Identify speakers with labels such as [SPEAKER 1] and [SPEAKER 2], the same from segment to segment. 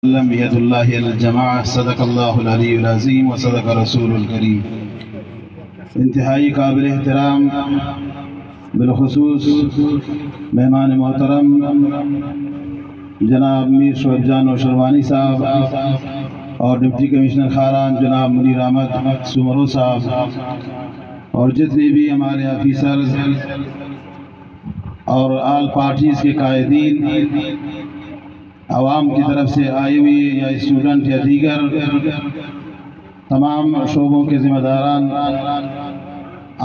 [SPEAKER 1] يد الله الجماعة صدق الله العلي العظيم وصدق رسول الكريم۔ انتہائی قابل احترام بالخصوص مہمان محترم جناب میر شعیب جان نوشروانی صاحب اور ڈپٹی کمشنر خاران جناب منیر احمد سمرو صاحب اور جتنے بھی ہمارے آفیسرز اور آل پارٹیز کے قائدین، عوام کی طرف سے آئے ہوئے یا اسٹوڈنٹ یا دیگر تمام شعبوں کے ذمہ داران،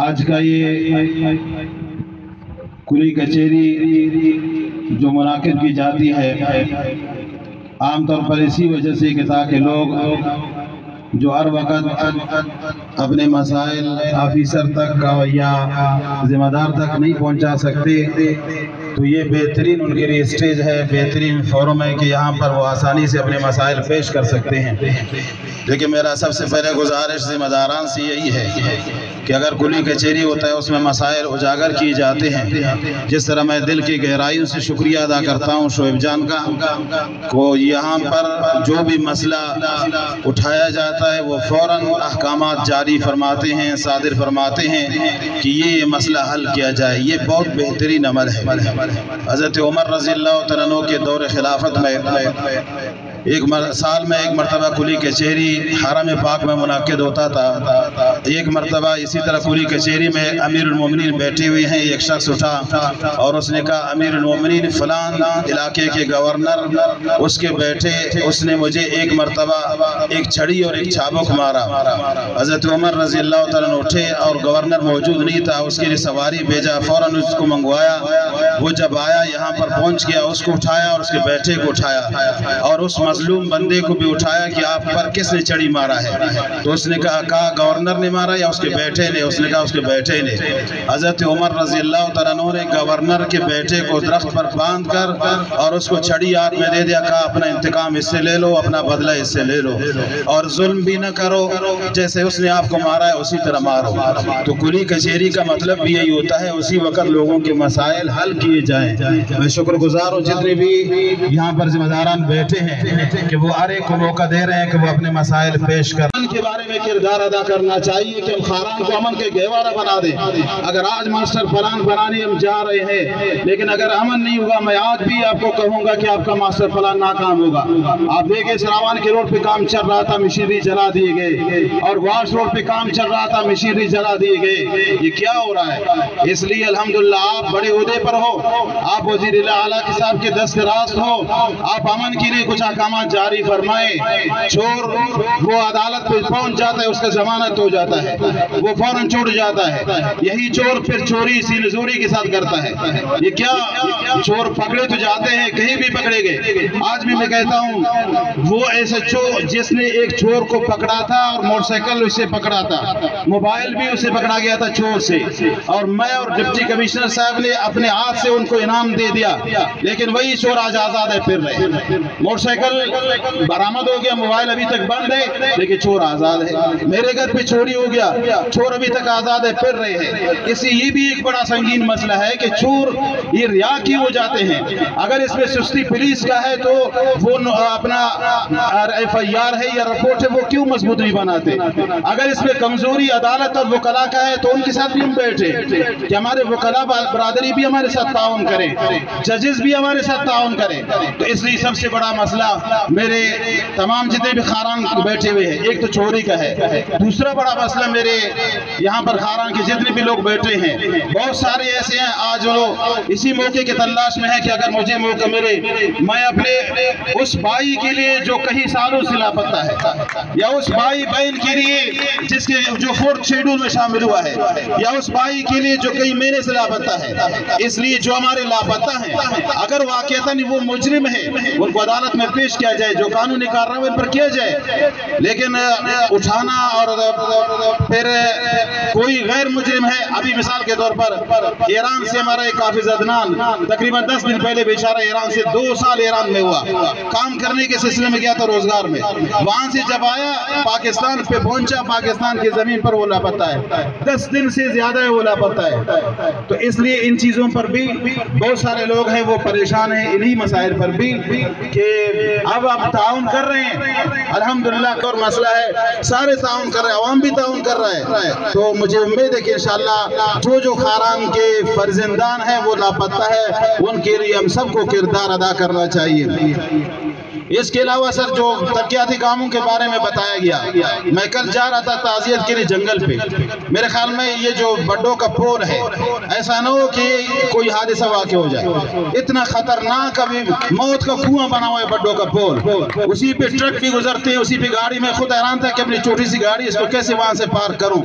[SPEAKER 1] آج کا یہ کلی کچہری جو منعقد کی جاتی ہے عام طور پر اسی وجہ سے کہ تاکہ لوگ جو ہر وقت اپنے مسائل آفیسر تک یا ذمہ دار تک نہیں پہنچا سکتے، تو یہ بہترین ان کے لیے اسٹیج ہے، بہترین فورم ہے کہ یہاں پر وہ آسانی سے اپنے مسائل پیش کر سکتے ہیں۔ لیکن میرا سب سے پہلے گزارش ذمہ داران سے یہی ہے کہ اگر کلی کچہری ہوتا ہے اس میں مسائل اجاگر کیے جاتے ہیں، جس طرح میں دل کی گہرائیوں سے شکریہ ادا کرتا ہوں شعیب جان کا کو یہاں پر جو بھی مسئلہ اٹھایا جاتا ہے وہ فوراً احکامات جاری فرماتے ہیں، صادر فرماتے ہیں کہ یہ مسئلہ حل کیا جائے۔ یہ بہت بہترین عمل ہے۔ حضرت عمر رضی اللہ تعالیٰ عنہ کے دور خلافت میں سال میں ایک مرتبہ کلی کچہری حرم پاک میں منعقد ہوتا تھا۔ ایک مرتبہ اسی طرح کلی کچہری میں امیر المومنین بیٹھے ہوئے ہیں، ایک شخص اٹھا اور اس نے کہا امیر المومنین فلان علاقے کے گورنر اس کے بیٹھے، اس نے مجھے ایک مرتبہ ایک چھڑی اور ایک چابک مارا۔ حضرت عمر رضی اللہ تعالیٰ عنہ اٹھے اور گورنر موجود نہیں تھا، اس کے لیے سواری بھیجا، فوراً اس کو منگوایا۔ وہ جب آیا یہاں پر پہنچ گیا، اس کو اٹھایا اور اس کے بیٹھے کو اٹھایا اور اس مظلوم بندے کو بھی اٹھایا کہ آپ پر کس نے چھڑی مارا ہے؟ تو اس نے کہا گورنر نے مارا یا اس کے بیٹے نے؟ اس نے کہا اس کے بیٹے نے۔ حضرت عمر رضی اللہ تعالیٰ عنہ نے گورنر کے بیٹے کو درخت پر باندھ کر اور اس کو چھڑی ہاتھ میں دے دیا، کہا اپنا انتقام اس سے لے لو، اپنا بدلہ اس سے لے لو اور ظلم بھی نہ کرو، جیسے اس نے آپ کو مارا ہے اسی طرح مارو۔ تو کلی کچہری کا مطلب بھی یہی ہوتا ہے، اسی وقت لوگوں کے مسائل حل کیے جائیں۔ میں شکر گزار ہوں جتنے بھی یہاں پر ذمہ داران بیٹھے ہیں کہ وہ ہر ایک کو موقع دے رہے ہیں کہ وہ اپنے مسائل پیش کریں۔ امن کے بارے میں کردار ادا کرنا چاہیے کہ ہم خاران کو امن کے گہوارہ بنا دیں۔ اگر آج ماسٹر پلان بنانے ہم جا رہے ہیں لیکن اگر امن نہیں ہوگا، میں آج بھی آپ کو کہوں گا کہ آپ کا ماسٹر پلان ناکام ہوگا۔ آپ دیکھیں سراوان کے روڈ پہ کام چل رہا تھا، مشینری جلا دیے گئے، اور واش روڈ پہ کام چل رہا تھا، مشینری جلا دیے گئے۔ یہ کیا ہو رہا ہے؟ اس لیے الحمدللہ آپ بڑے عہدے پر ہو، آپ وزیر اعلیٰ صاحب کے دست راست ہو، آپ امن کے لیے کچھ احکامات جاری فرمائیں۔ چور وہ عدالت پہ پہنچ جاتا ہے، اس کا ضمانت ہو جاتا ہے، وہ فوراً چھوٹ جاتا ہے۔ یہی چور پھر چوری سینہ زوری کے ساتھ کرتا ہے۔ یہ کیا چور پکڑے تو جاتے ہیں، کہیں بھی پکڑے گئے۔ آج بھی میں کہتا ہوں وہ ایسے چور جس نے ایک چور کو پکڑا تھا اور موٹر سائیکل اسے پکڑا تھا، موبائل بھی اسے پکڑا گیا تھا چور سے، اور میں اور ڈپٹی کمشنر صاحب نے اپنے ہاتھ سے ان کو انعام دے دیا، لیکن وہی چور آج آزاد ہے پھر رہے۔ موٹر سائیکل برآمد ہو گیا، موبائل ابھی تک بند ہے لیکن چور آزاد ہے۔ میرے گھر پہ چوری ہو گیا، چور ابھی تک آزاد ہے پھر رہے ہیں۔ اس یہ بھی ایک بڑا سنگین مسئلہ ہے کہ چور یہ ریا کیوں ہو جاتے ہیں؟ اگر اس میں سستی پولیس کا ہے تو وہ اپنا FIR ہے یا رپورٹ ہے وہ کیوں مضبوط نہیں بناتے؟ اگر اس میں کمزوری عدالت اور وکلا کا ہے تو ان کے ساتھ بھی ہم بیٹھے کہ ہمارے وکلا برادری بھی ہمارے ساتھ تعاون کریں، ججز بھی ہمارے ساتھ تعاون کریں۔ تو اس لیے سب سے بڑا مسئلہ میرے تمام جتنے بھی خاران بیٹھے ہوئے ہیں، ایک تو چوری کا ہے، دوسرا بڑا مسئلہ میرے یہاں پر خاران کے جتنے بھی لوگ بیٹھے ہیں بہت سارے ایسے ہیں آج وہ اسی موقع کے تلاش میں ہے کہ اگر مجھے موقع ملے میں اپنے اس بھائی کے لیے جو کئی سالوں سے لاپتہ ہے، یا اس بھائی بہن کے لیے جس کے جو 4th شیڈول میں شامل ہوا ہے، یا اس بھائی کے لیے جو کئی مہینے سے لاپتہ ہے، اس لیے جو ہمارے لاپتہ ہیں اگر واقعتاً وہ مجرم ہے ان کو عدالت میں پیش کیا جائے، جو قانونی کارروائی ان پر کیا جائے۔ لیکن اٹھانا اور پھر کوئی غیر مجرم ہے، ابھی مثال کے طور پر ایران سے ہمارا ایک حافظ عدنان تقریباً 10 دن پہلے بیچارہ ایران سے 2 سال ایران میں ہوا، کام کرنے کے سلسلے میں گیا تھا روزگار میں، وہاں سے جب آیا پاکستان پہ پہنچا، پاکستان کی زمین پر وہ لاپتہ ہے، 10 دن سے زیادہ ہے وہ لاپتہ ہے۔ تو اس لیے ان چیزوں پر بھی بہت سارے لوگ ہیں وہ پریشان ہیں انہی مسائل پر بھی کہ اب آپ تعاون کر رہے ہیں الحمدللہ، اور مسئلہ ہے سارے تعاون کر رہے ہیں، عوام بھی تعاون کر رہا ہے، تو مجھے امید ہے کہ انشاءاللہ جو خاران کے فرزندان ہیں وہ لاپتہ ہے، ان کے لیے ہم سب کو کردار ادا کرنا چاہیے۔ اس کے علاوہ سر جو ترقیاتی کاموں کے بارے میں بتایا گیا، میں کل جا رہا تھا تعزیت کے لیے جنگل پہ، میرے خیال میں یہ جو بڈو کا پول ہے ایسا نہ ہو کہ کوئی حادثہ واقع ہو جائے، اتنا خطرناک ابھی موت کا کنواں بنا ہوا ہے بڈو کا پول، اسی پہ ٹرک بھی گزرتے ہیں، اسی پہ گاڑی، میں خود حیران تھا کہ اپنی چھوٹی سی گاڑی اس کو کیسے وہاں سے پار کروں۔